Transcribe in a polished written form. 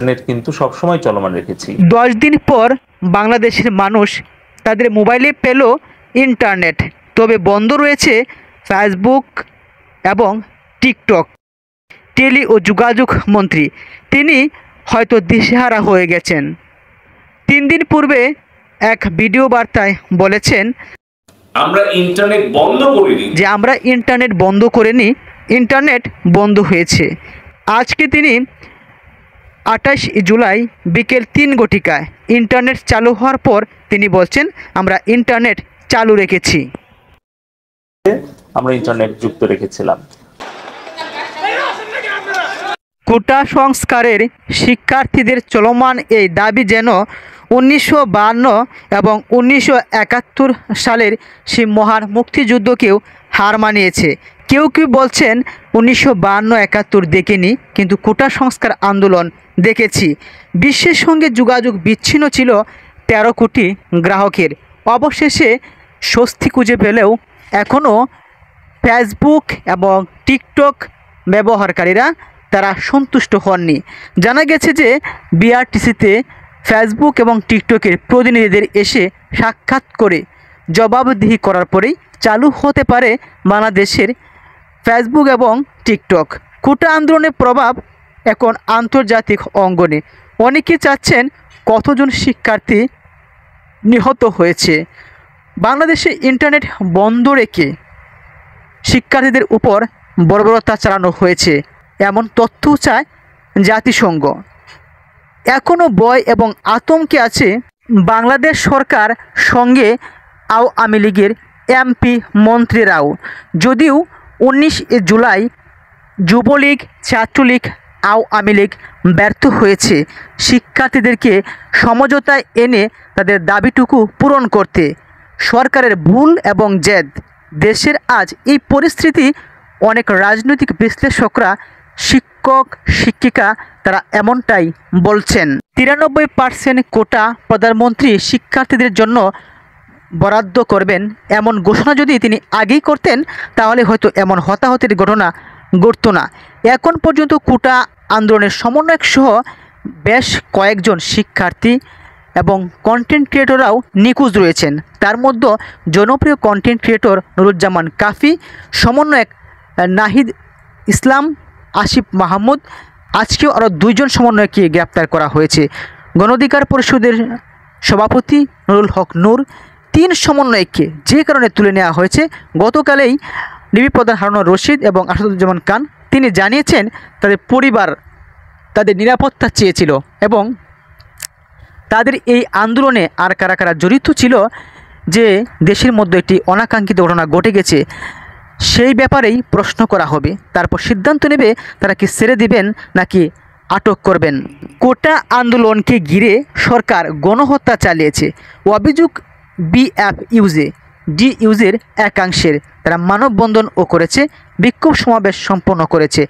Internet কিন্তু সবসময় চলমান রেখেছি। 10 দিন পর বাংলাদেশের মানুষ তাদের মোবাইলে পেল ইন্টারনেট, তবে বন্ধ রয়েছে ফেসবুক এবং টিকটক। টেলি ও যোগাযোগ মন্ত্রী তিনি হয়তো দিশেহারা হয়ে গেছেন। 3 দিন পূর্বে এক ভিডিও বার্তায় বলেছেন আমরা ইন্টারনেট বন্ধ করিনি, যে আমরা ইন্টারনেট বন্ধ করিনি, ইন্টারনেট বন্ধ হয়েছে। আজকে তিনি 28 জুলাই বিকেল 3 ঘটিকায় ইন্টারনেট চালু হওয়ার পর তিনি বলছেন আমরা ইন্টারনেট চালু রেখেছি। আমরা ইন্টারনেট যুক্ত রেখেছিলাম। কোটা সংস্কারের শিক্ষার্থীদের চলমান এই দাবি যেন 1952 এবং 1971 সালের সেই মহান মুক্তিযুদ্ধকেও হার মানিয়েছে। কেউ কেউ বলছেন 1952-71 দেখিনি, কিন্তু কোটা সংস্কার আন্দোলন দেখেছি। বিশ্বের সঙ্গে যোগাযোগ বিচ্ছিন্ন ছিল 13 কোটি গ্রাহকের। অবশেষে স্বস্তি খুঁজে পেলেও এখনও ফেসবুক এবং টিকটক ব্যবহারকারীরা তারা সন্তুষ্ট হননি। জানা গেছে যে বিআরটিসিতে ফেসবুক এবং টিকটকের প্রতিনিধিদের এসে সাক্ষাৎ করে জবাবদিহি করার পরেই চালু হতে পারে বাংলাদেশের ফেসবুক এবং টিকটক। কোটা আন্দোলনের প্রভাব এখন আন্তর্জাতিক অঙ্গনে। অনেকে চাচ্ছেন কতজন শিক্ষার্থী নিহত হয়েছে। বাংলাদেশে ইন্টারনেট বন্ধ রেখে শিক্ষার্থীদের উপর বর্বরতা চালানো হয়েছে এমন তথ্য চায় জাতিসংঘ। এখনও ভয় এবং আতঙ্কে আছে বাংলাদেশ সরকার, সঙ্গে আওয়ামী লীগের এমপি মন্ত্রীরাও। যদিও 19 জুলাই যুবলীগ, ছাত্রলীগ, আওয়ামী লীগ ব্যর্থ হয়েছে শিক্ষার্থীদেরকে সমঝোতায় এনে তাদের দাবিটুকু পূরণ করতে। সরকারের ভুল এবং জেদ দেশের আজ এই পরিস্থিতি। অনেক রাজনৈতিক বিশ্লেষকরা, শিক্ষক শিক্ষিকা তারা এমনটাই বলছেন। 93% কোটা প্রধানমন্ত্রী শিক্ষার্থীদের জন্য বরাদ্দ করবেন এমন ঘোষণা যদি তিনি আগেই করতেন তাহলে হয়তো এমন হতাহতের ঘটনা ঘটত না। এখন পর্যন্ত কোটা আন্দোলনের সমন্বয়ক সহ বেশ কয়েকজন শিক্ষার্থী এবং কন্টেন্ট ক্রিয়েটররাও নিখোঁজ রয়েছেন। তার মধ্যে জনপ্রিয় কন্টেন্ট ক্রিয়েটর নুরুজ্জামান কাফি, সমন্বয়ক নাহিদ ইসলাম, আসিফ মাহমুদ, আজকেও আরও 2 জন সমন্বয়ককে গ্রেপ্তার করা হয়েছে। গণ অধিকার পরিষদের সভাপতি নুরুল হক নূর, 3 সমন্বয়ককে যে কারণে তুলে নেওয়া হয়েছে, গতকালেই ডিবি প্রধান হারুনুর রশিদ এবং আসাদুজ্জামান খান তিনি জানিয়েছেন তাদের পরিবার তাদের নিরাপত্তা চেয়েছিল এবং তাদের এই আন্দোলনে আর কারা কারা জড়িত ছিল, যে দেশের মধ্যে একটি অনাকাঙ্ক্ষিত ঘটনা ঘটে গেছে সেই ব্যাপারেই প্রশ্ন করা হবে। তারপর সিদ্ধান্ত নেবে তারা কি ছেড়ে দিবেন নাকি আটক করবেন। কোটা আন্দোলনকে ঘিরে সরকার গণহত্যা চালিয়েছে অভিযোগ বিএফইউজে ডিইউজের একাংশের। তারা মানববন্ধনও করেছে, বিক্ষোভ সমাবেশ সম্পন্ন করেছে।